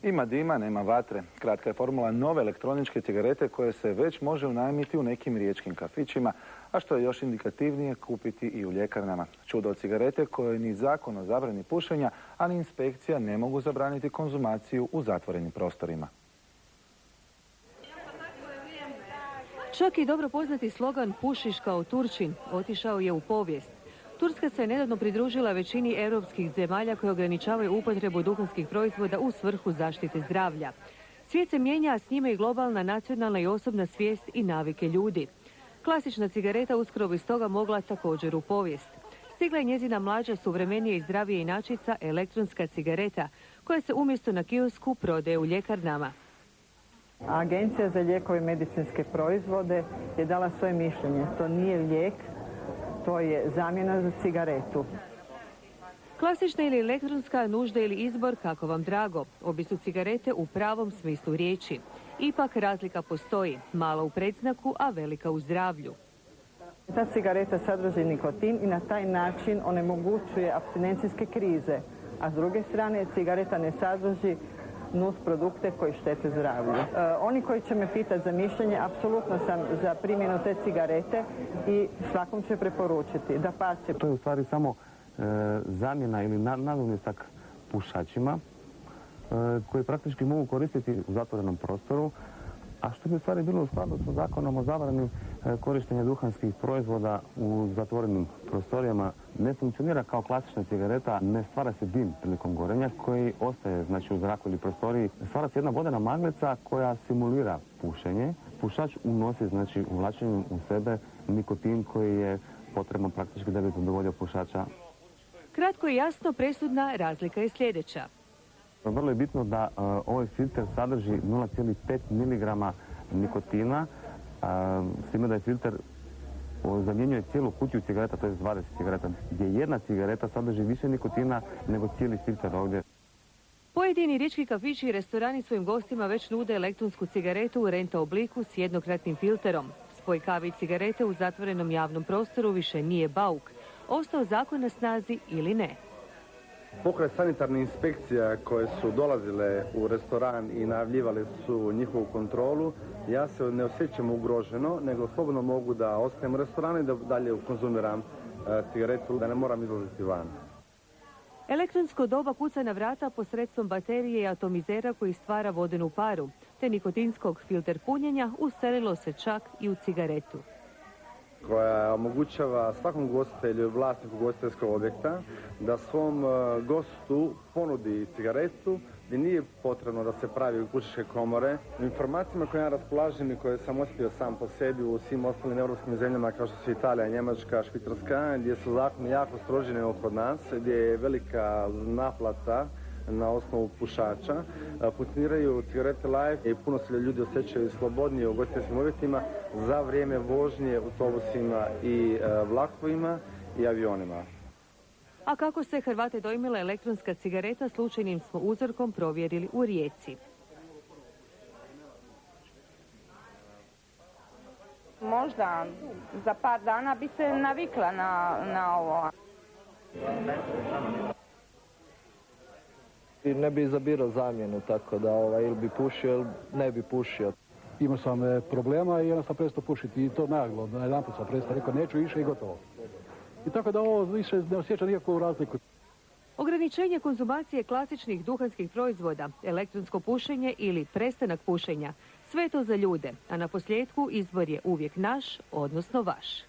Ima dima, nema vatre. Kratka je formula nove elektroničke cigarete koje se već može unajmiti u nekim riječkim kafićima, a što je još indikativnije kupiti i u ljekarnama. Čudo od cigarete koje ni zakon o zabrani pušenja, a ni inspekcija ne mogu zabraniti konzumaciju u zatvorenim prostorima. Čak i dobro poznati slogan "Pušiš kao Turčin" otišao je u povijest. Turska se nedavno pridružila većini europskih zemalja koje ograničavaju upotrebu duhanskih proizvoda u svrhu zaštite zdravlja. Svijet se mijenja, a s njime i globalna, nacionalna i osobna svijest i navike ljudi. Klasična cigareta uskoro bi stoga mogla također u povijest. Stigla je njezina mlađa, suvremenija i zdravija inačica, elektronska cigareta, koja se umjesto na kiosku prodaje u ljekarnama. Agencija za lijekove i medicinske proizvode je dala svoje mišljenje. To nije lijek, to je zamjena za cigaretu. Klasična ili elektronska, nužda ili izbor, kako vam drago. Obje su cigarete u pravom smislu riječi. Ipak razlika postoji, mala u predznaku, a velika u zdravlju. Ta cigareta sadrži nikotin i na taj način onemogućuje apstinencijske krize, a s druge strane cigareta ne sadrži nus produkte koji štete zdravlju. Oni koji će me pitati za mišljenje, apsolutno sam za primjenu te cigarete i svakom će preporučiti. Dapače. To je u stvari samo zamjena ili nadomjestak pušačima koji praktički mogu koristiti u zatvorenom prostoru, a što bi u stvari bilo u skladu sa zakonom o zabrani korištenja duhanskih proizvoda u zatvorenim prostorijama. Ne funkcionira kao klasična cigareta, ne stvara se dim prilikom gorenja koji ostaje u zraku ili prostoriji. Stvara se jedna vodena maglica koja simulira pušenje. Pušač unosi uvlačenjem u sebe nikotin koji je potreban praktički da bi zadovoljio pušača. Kratko i jasno, presudna razlika je sljedeća. Vrlo je bitno da ovaj filter sadrži 0,5 mg nikotina, s time da je filter zamjenjuje cijelu kutiju cigareta, to je 20 cigareta, gdje jedna cigareta sadrži više nikotina nego cijeli filter ovdje. Pojedini riječki kafići i restorani svojim gostima već nude elektronsku cigaretu u renta obliku s jednokratnim filterom. Spoj kave i cigarete u zatvorenom javnom prostoru više nije bauk. Ostao zakon na snazi ili ne? Pokraj sanitarnih inspekcija koje su dolazile u restoran i najavljivale su njihovu kontrolu, ja se ne osjećam ugroženo, nego slobodno mogu da ostajem u restoranu i da dalje konzumiram cigaretu, da ne moram izlaziti van. Elektronsko doba kuca na vrata posredstvom baterije i atomizera koji stvara vodenu paru, te nikotinskog filter punjenja uselilo se čak i u cigaretu. Koja omogućava svakom gostitelju i vlasniku ugostiteljskog objekta da svom gostu ponudi cigaretu gdje nije potrebno da se pravi u pušačke komore. Informacijama koje ja raspolažem i koje sam ospio sam po sebi u svim ostalim europskim zemljama kao što su Italija, Njemačka, Švicarska, gdje su zakoni jako stroži nego kod nas, gdje je velika naplata na osnovu pušača. Funkcioniraju cigarete Life i puno se ljudi osjećaju slobodnije u ugostiteljskim uvjetima za vrijeme vožnje autobusima i vlakovima i avionima. A kako se Hrvate dojmila elektronska cigareta, slučajnim smo uzorkom provjerili u Rijeci. Možda za par dana bi se navikla na ovo. Ne bi izabirao zamjenu, tako da ili bi pušio ili ne bi pušio. Imao sam problema i onda sam prestao pušiti i to naglo. Jedanput sam prestao, rekao neću više i gotovo. I tako da ovo više ne osjeća nikakvu razliku. Ograničenje konzumacije klasičnih duhanskih proizvoda, elektronsko pušenje ili prestanak pušenja, sve to za ljude, a na posljedku izbor je uvijek naš, odnosno vaš.